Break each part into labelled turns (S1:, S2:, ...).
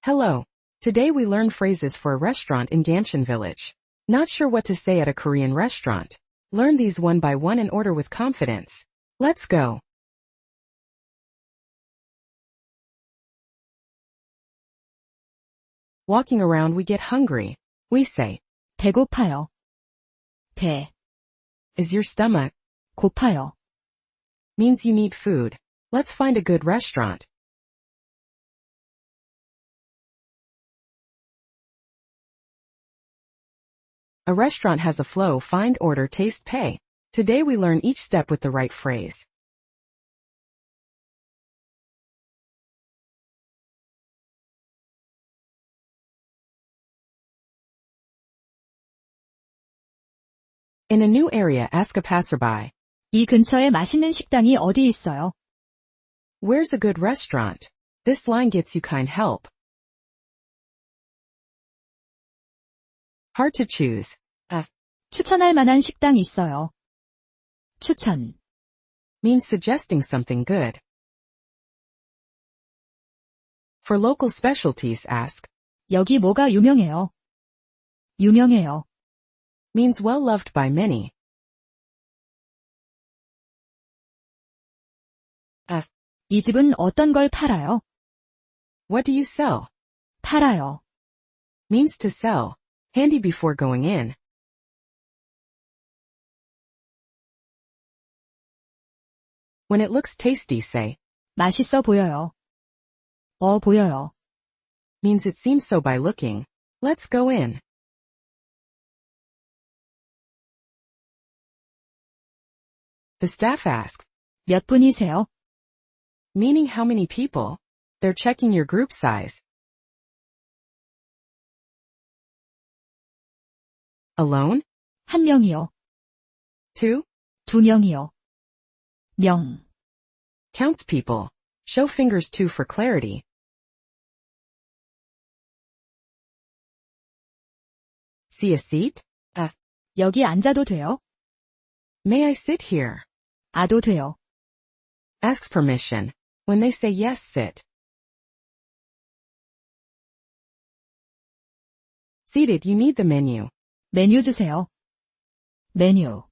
S1: Hello. Today we learn phrases for a restaurant in Gamcheon Village. Not sure what to say at a Korean restaurant? Learn these one by one and order with confidence. Let's go. Walking around we get hungry. We say,
S2: 배고파요. 배,
S1: is your stomach?
S2: 고파요.
S1: Means you need food. Let's find a good restaurant. A restaurant has a flow: find, order, taste, pay. Today we learn each step with the right phrase. In a new area, ask a passerby,
S2: 이 근처에 맛있는 식당이 어디 있어요?
S1: where's a good restaurant? This line gets you kind help. Hard to choose.
S2: 추천할 만한 식당 있어요. 추천,
S1: Means suggesting something good. For local specialties, ask,
S2: 여기 뭐가 유명해요? 유명해요.
S1: means well loved by many.
S2: 이 집은 어떤 걸 팔아요?
S1: What do you sell?
S2: 팔아요.
S1: Means to sell. Handy before going in. When it looks tasty, say,
S2: 맛있어 보여요. 보여요.
S1: means it seems so by looking. Let's go in. The staff asks,
S2: 몇 분이세요?
S1: meaning how many people. They're checking your group size. Alone?
S2: 한 명이요.
S1: Two?
S2: 두 명이요. 명,
S1: Counts people. Show fingers two for clarity. See a seat?
S2: 여기 앉아도 돼요?
S1: May I sit here?
S2: 아도 돼요.
S1: Asks permission. When they say yes, sit. Seated, you need the menu.
S2: 메뉴 주세요. 메뉴,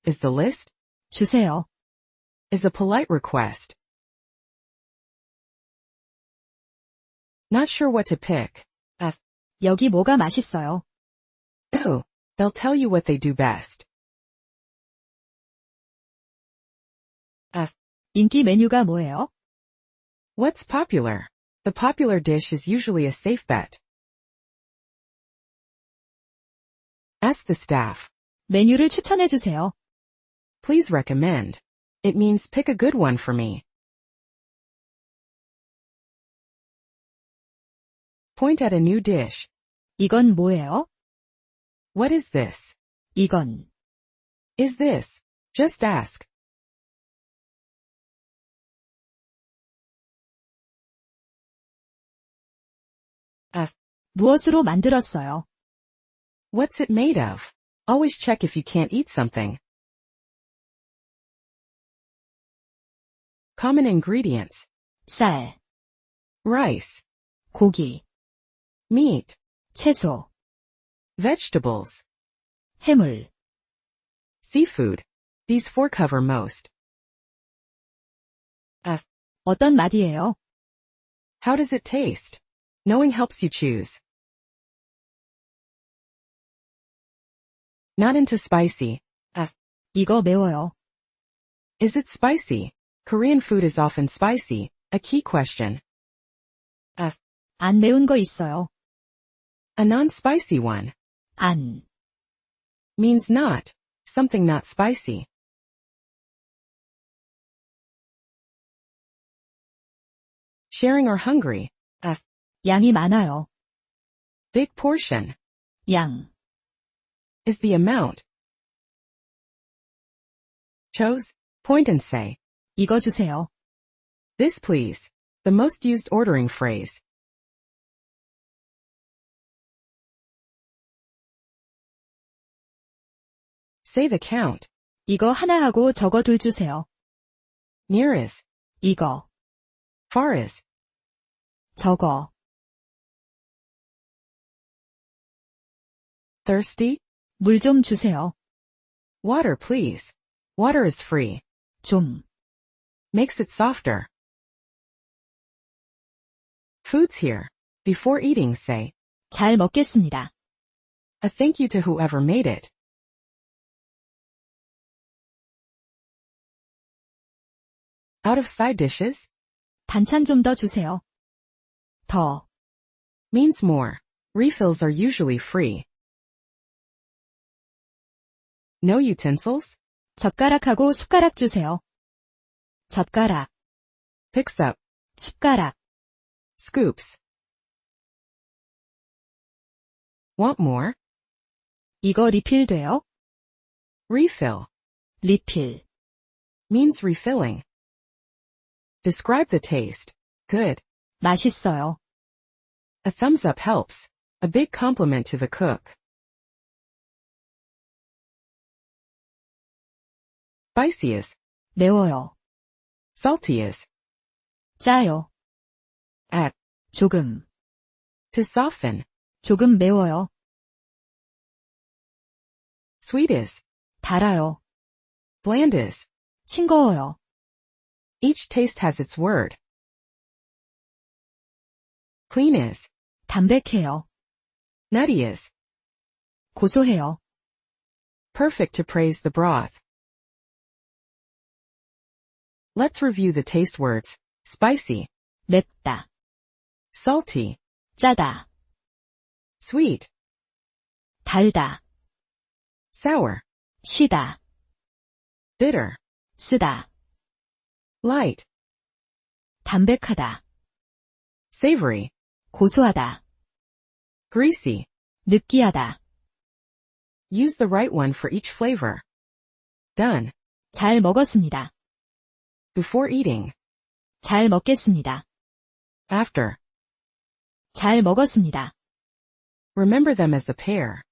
S1: Is the list?
S2: 주세요.
S1: Is a polite request. Not sure what to pick.
S2: 여기 뭐가 맛있어요?
S1: Oh, they'll tell you what they do best.
S2: 인기 메뉴가 뭐예요?
S1: What's popular? The popular dish is usually a safe bet. Ask the staff.
S2: 메뉴를 추천해 주세요.
S1: Please recommend. It means pick a good one for me. Point at a new dish.
S2: 이건 뭐예요?
S1: What is this?
S2: 이건,
S1: Is this? Just ask.
S2: 무엇으로 만들었어요?
S1: What's it made of? Always check if you can't eat something. Common ingredients.
S2: 쌀,
S1: Rice,
S2: 고기,
S1: meat,
S2: 채소,
S1: vegetables,
S2: 해물.
S1: seafood. These four cover most.
S2: 어떤 맛이에요?
S1: How does it taste? Knowing helps you choose. Not into spicy.
S2: 이거 매워요.
S1: Is it spicy? Korean food is often spicy, a key question.
S2: 안 매운 거 있어요.
S1: A non-spicy one.
S2: 안,
S1: Means not. Something not spicy. Sharing or hungry.
S2: 양이 많아요.
S1: Big portion.
S2: 양,
S1: Is the amount. Chose. Point and say,
S2: 이거 주세요.
S1: this please. The most used ordering phrase. Say the count.
S2: 이거 하나 하고 저거 둘 주세요.
S1: Near is.
S2: 이거,
S1: Far is.
S2: 저거,
S1: Thirsty?
S2: 물 좀 주세요.
S1: Water, please. Water is free.
S2: 좀.
S1: Makes it softer. Food's here. Before eating, say,
S2: 잘 먹겠습니다.
S1: a thank you to whoever made it. Out of side dishes?
S2: 반찬 좀 더 주세요. 더.
S1: Means more. Refills are usually free. No utensils?
S2: 젓가락하고 숟가락 주세요. 젓가락,
S1: Picks up.
S2: 숟가락.
S1: Scoops. Want more?
S2: 이거 리필돼요?
S1: Refill.
S2: 리필.
S1: Means refilling. Describe the taste. Good.
S2: 맛있어요.
S1: A thumbs up helps. A big compliment to the cook. Spicy is.
S2: 매워요.
S1: Salty is.
S2: 짜요.
S1: At.
S2: 조금.
S1: To soften.
S2: 조금 매워요.
S1: Sweet is.
S2: 달아요.
S1: Bland is.
S2: 싱거워요.
S1: Each taste has its word. Clean is.
S2: 담백해요.
S1: Nutty is.
S2: 고소해요.
S1: Perfect to praise the broth. Let's review the taste words. Spicy.
S2: 맵다.
S1: Salty.
S2: 짜다.
S1: Sweet.
S2: 달다.
S1: Sour.
S2: 시다.
S1: Bitter.
S2: 쓰다.
S1: Light.
S2: 담백하다.
S1: Savory.
S2: 고소하다.
S1: Greasy.
S2: 느끼하다.
S1: Use the right one for each flavor. Done.
S2: 잘 먹었습니다.
S1: Before eating.
S2: 잘 먹겠습니다.
S1: After.
S2: 잘 먹었습니다.
S1: Remember them as a pair.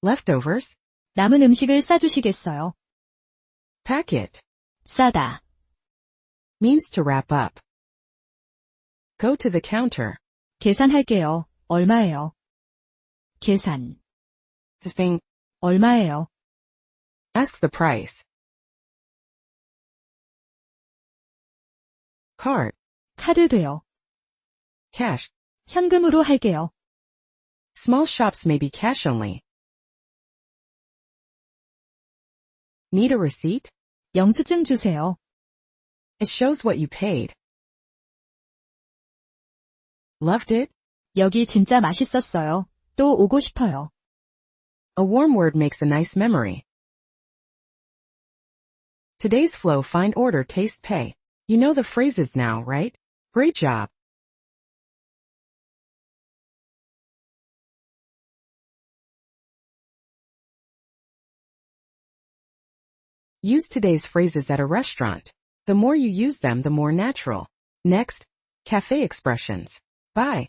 S1: Leftovers.
S2: 남은 음식을 싸주시겠어요?
S1: Pack it.
S2: 싸다.
S1: Means to wrap up. Go to the counter.
S2: 계산할게요. 얼마예요? 계산.
S1: Thing.
S2: 얼마예요?
S1: Ask the price. Card.
S2: 카드 돼요.
S1: Cash.
S2: 현금으로 할게요.
S1: Small shops may be cash only. Need a receipt?
S2: 영수증 주세요.
S1: It shows what you paid. Loved it?
S2: 여기 진짜 맛있었어요. 또 오고 싶어요.
S1: A warm word makes a nice memory. Today's flow find order taste pay. You know the phrases now, right? Great job. Use today's phrases at a restaurant. The more you use them, the more natural. Next, cafe expressions. Bye.